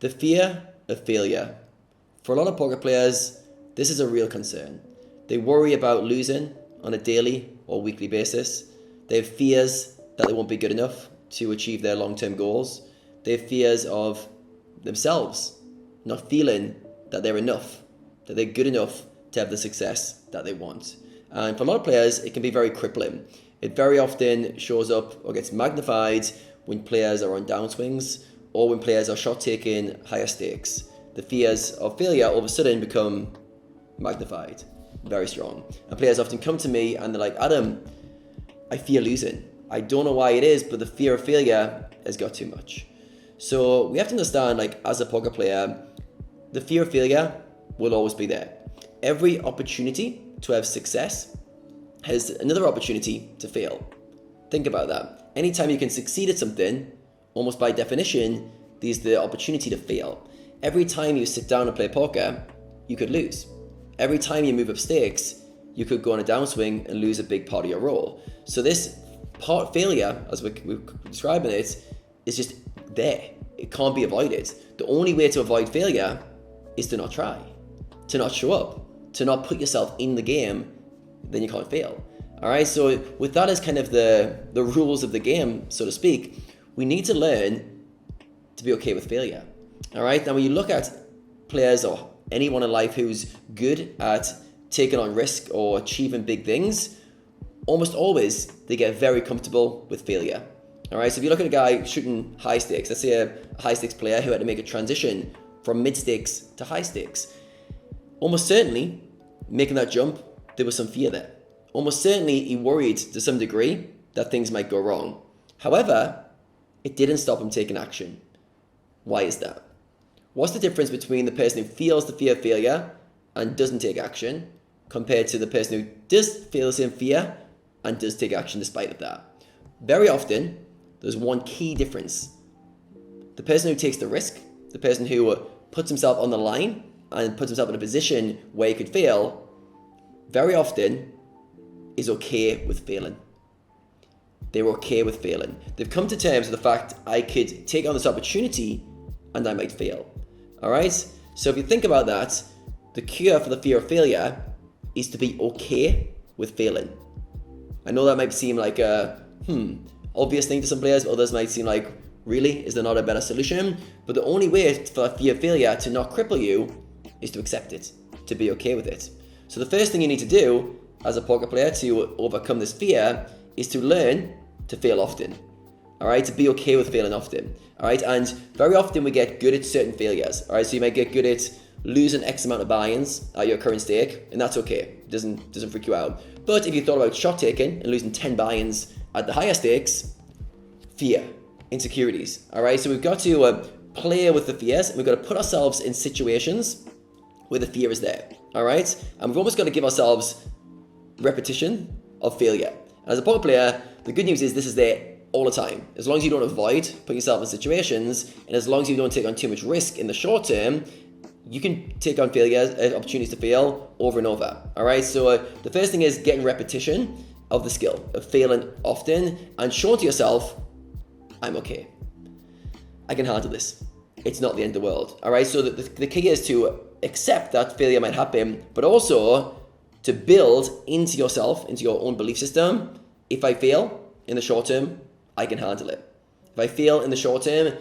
The fear of failure. For a lot of poker players, this is a real concern. They worry about losing on a daily or weekly basis. They have fears that they won't be good enough to achieve their long-term goals. They have fears of themselves not feeling that they're enough, that they're good enough to have the success that they want. And for a lot of players, it can be very crippling. It very often shows up or gets magnified when players are on downswings or when players are shot taking higher stakes. The fears of failure all of a sudden become magnified, very strong. And players often come to me and they're like, Adam, I fear losing. I don't know why it is, but the fear of failure has got too much. So we have to understand, like, as a poker player, the fear of failure will always be there. Every opportunity to have success has another opportunity to fail. Think about that. Anytime you can succeed at something, almost by definition, there's the opportunity to fail. Every time you sit down and play poker, you could lose. Every time you move up stakes, you could go on a downswing and lose a big part of your roll. So this part failure, as we're describing it, is just there. It can't be avoided. The only way to avoid failure is to not try, to not show up, to not put yourself in the game. Then you can't fail. All right, so with that as kind of the rules of the game, so to speak, we need to learn to be okay with failure. All right, now when you look at players or anyone in life who's good at taking on risk or achieving big things, almost always they get very comfortable with failure. All right, so if you look at a guy shooting high stakes, let's say a high stakes player who had to make a transition from mid stakes to high stakes, almost certainly making that jump, there was some fear there. Almost certainly he worried to some degree that things might go wrong. However, it didn't stop him taking action. Why is that? What's the difference between the person who feels the fear of failure and doesn't take action compared to the person who does feel the same fear and does take action despite of that? Very often, there's one key difference. The person who takes the risk, the person who puts himself on the line and puts himself in a position where he could fail, very often is okay with failing. They're okay with failing. They've come to terms with the fact I could take on this opportunity and I might fail. All right? So if you think about that, the cure for the fear of failure is to be okay with failing. I know that might seem like a obvious thing to some players, but others might seem like, really? Is there not a better solution? But the only way for fear of failure to not cripple you is to accept it, to be okay with it. So the first thing you need to do as a poker player to overcome this fear is to learn to fail often. All right, to be okay with failing often. All right, and very often we get good at certain failures. All right, so you might get good at losing X amount of buy-ins at your current stake, and that's okay. It doesn't freak you out. But if you thought about shot taking and losing 10 buy-ins at the higher stakes, fear, insecurities. All right, so we've got to play with the fears, and we've got to put ourselves in situations where the fear is there. All right, and we've almost got to give ourselves repetition of failure. And as a poker player, the good news is this is there all the time. As long as you don't avoid putting yourself in situations, and as long as you don't take on too much risk in the short term, you can take on failures, opportunities to fail over and over. All right, so the first thing is getting repetition of the skill of failing often and showing to yourself, I'm okay. I can handle this. It's not the end of the world. All right, so the key is to accept that failure might happen, but also to build into yourself, into your own belief system. If I fail in the short term, I can handle it. If I fail in the short term,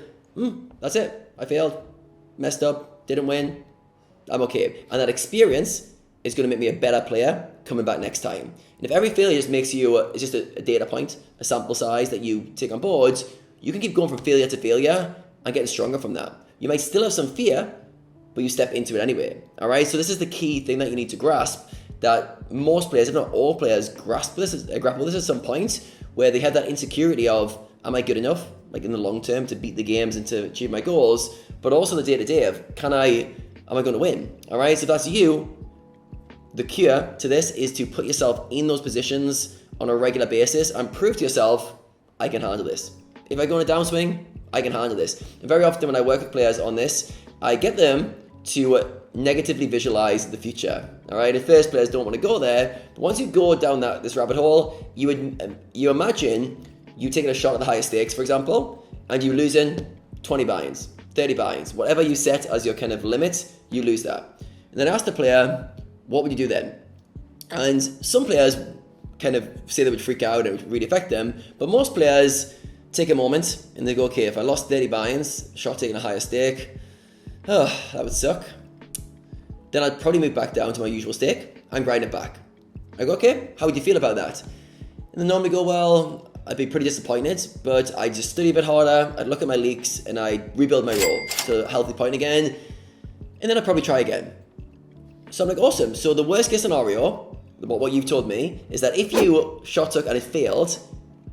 that's it. I failed, messed up, didn't win. I'm okay. And that experience is going to make me a better player coming back next time. And if every failure just makes you, it's just a data point, a sample size that you take on board, you can keep going from failure to failure and getting stronger from that. You might still have some fear, but you step into it anyway. All right. So this is the key thing that you need to grasp, that most players, if not all players, grapple this at some point where they have that insecurity of, am I good enough, like in the long term, to beat the games and to achieve my goals, but also the day-to-day of, am I going to win? All right. So if that's you, the cure to this is to put yourself in those positions on a regular basis and prove to yourself, I can handle this. If I go on a downswing, I can handle this. And very often when I work with players on this, I get them to negatively visualize the future. All right, at first players don't want to go there, but once you go down this rabbit hole, you imagine you taking a shot at the highest stakes, for example, and you losing 20 buy-ins. 30 buy-ins. Whatever you set as your kind of limit, you lose that. And then I asked the player, what would you do then? And some players kind of say they would freak out and it would really affect them, but most players take a moment and they go, okay, if I lost 30 buy-ins, shot taking a higher stake, oh, that would suck. Then I'd probably move back down to my usual stake and grind it back. I go, okay, how would you feel about that? And they normally go, well, I'd be pretty disappointed, but I'd just study a bit harder, I'd look at my leaks, and I'd rebuild my roll to a healthy point again, and then I'd probably try again. So I'm like, awesome. So the worst case scenario, what you've told me, is that if you shot took and it failed,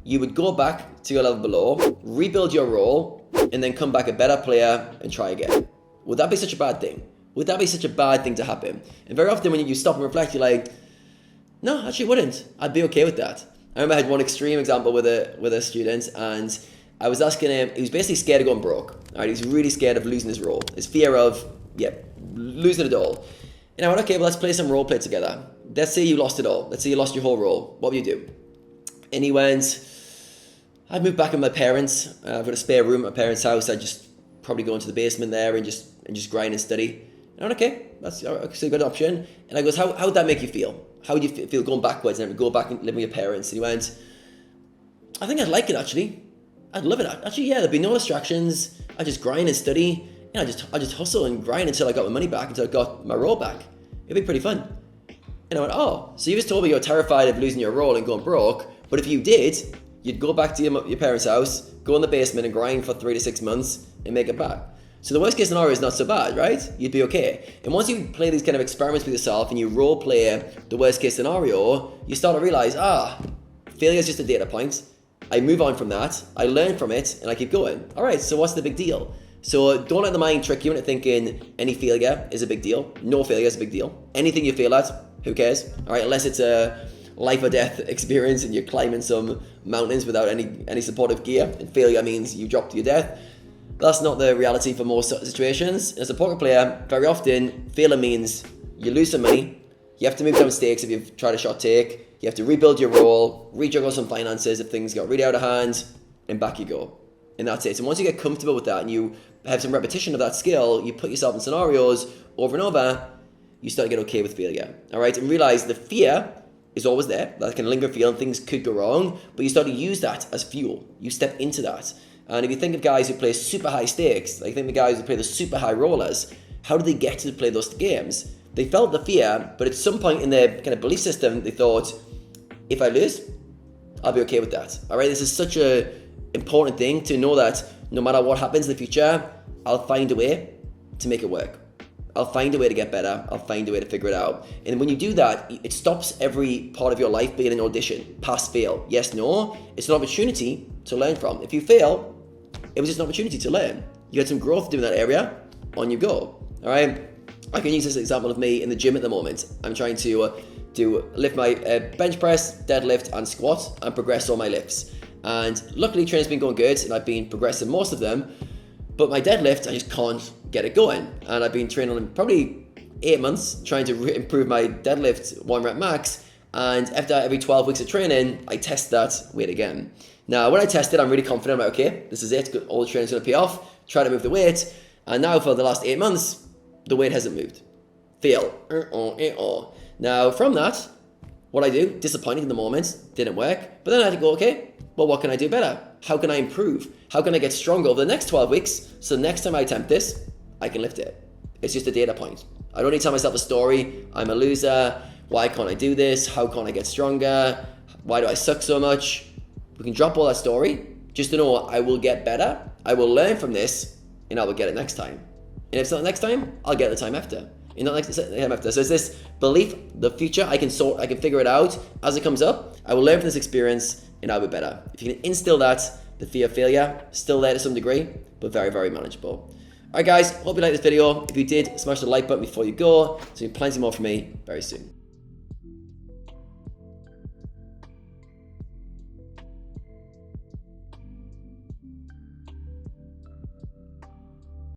you would go back to your level below, rebuild your roll, and then come back a better player and try again. Would that be such a bad thing? Would that be such a bad thing to happen? And very often when you stop and reflect, you're like, no, actually it wouldn't. I'd be okay with that. I remember I had one extreme example with a student, and I was asking him, he was basically scared of going broke. Right? He's really scared of losing his role. His fear of, losing it all. And I went, okay, well, let's play some role play together. Let's say you lost it all. Let's say you lost your whole role. What would you do? And he went, I'd move back with my parents. I've got a spare room at my parents' house. I'd just probably go into the basement there and just grind and study. And I went, okay, that's a good option. And I goes, how would that make you feel? How would you feel going backwards and go back and live with your parents? And he went, I think I'd like it actually. I'd love it. Actually, yeah, there'd be no distractions. I'd just grind and study. And I just hustle and grind until I got my money back, until I got my role back. It'd be pretty fun. And I went, oh, so you just told me you're terrified of losing your role and going broke, but if you did, you'd go back to your parents' house, go in the basement and grind for 3 to 6 months and make it back. So the worst case scenario is not so bad, right? You'd be okay. And once you play these kind of experiments with yourself and you role play the worst case scenario, you start to realize, failure is just a data point. I move on from that, I learn from it, and I keep going. All right, so what's the big deal? So don't let the mind trick you into thinking any failure is a big deal. No failure is a big deal. Anything you fail at, who cares? All right, unless it's a life or death experience and you're climbing some mountains without any supportive gear, and failure means you drop to your death. That's not the reality for most situations. As a poker player, very often, failure means you lose some money, you have to move down stakes if you've tried a shot take, you have to rebuild your roll, rejuggle some finances if things got really out of hand, and back you go. And that's it. So once you get comfortable with that and you have some repetition of that skill, you put yourself in scenarios over and over, you start to get okay with failure. All right? And realize the fear is always there. That can linger feeling, things could go wrong, but you start to use that as fuel. You step into that. And if you think of guys who play super high stakes, like think of guys who play the super high rollers, how did they get to play those games? They felt the fear, but at some point in their kind of belief system, they thought, if I lose, I'll be okay with that. All right, this is such a important thing to know that no matter what happens in the future, I'll find a way to make it work. I'll find a way to get better. I'll find a way to figure it out. And when you do that, it stops every part of your life being an audition, pass, fail, yes, no. It's an opportunity to learn from. If you fail, it was just an opportunity to learn. You had some growth doing that area, on you go. All right. I can use this example of me in the gym at the moment. I'm trying to lift my bench press, deadlift, and squat, and progress all my lifts. And luckily, training's been going good, and I've been progressing most of them. But my deadlift, I just can't get it going. And I've been training on probably 8 months, trying to improve my deadlift 1 rep max. And after every 12 weeks of training, I test that weight again. Now, when I test it, I'm really confident. I'm like, okay, this is it. All the training's going to pay off. Try to move the weight. And now for the last 8 months, the weight hasn't moved. Fail. Now, from that, what I do, disappointed in the moment, didn't work. But then I had to go, okay, well, what can I do better? How can I improve? How can I get stronger over the next 12 weeks? So next time I attempt this, I can lift it. It's just a data point. I don't need to tell myself a story. I'm a loser. Why can't I do this? How can't I get stronger? Why do I suck so much? We can drop all that story just to know I will get better. I will learn from this and I will get it next time. And if it's not next time, I'll get it the time after. And not next time after. So it's this belief, the future, I can figure it out as it comes up. I will learn from this experience and I'll be better. If you can instill that, the fear of failure, still there to some degree, but very, very manageable. Alright guys, hope you liked this video. If you did, smash the like button before you go. There's plenty more from me very soon.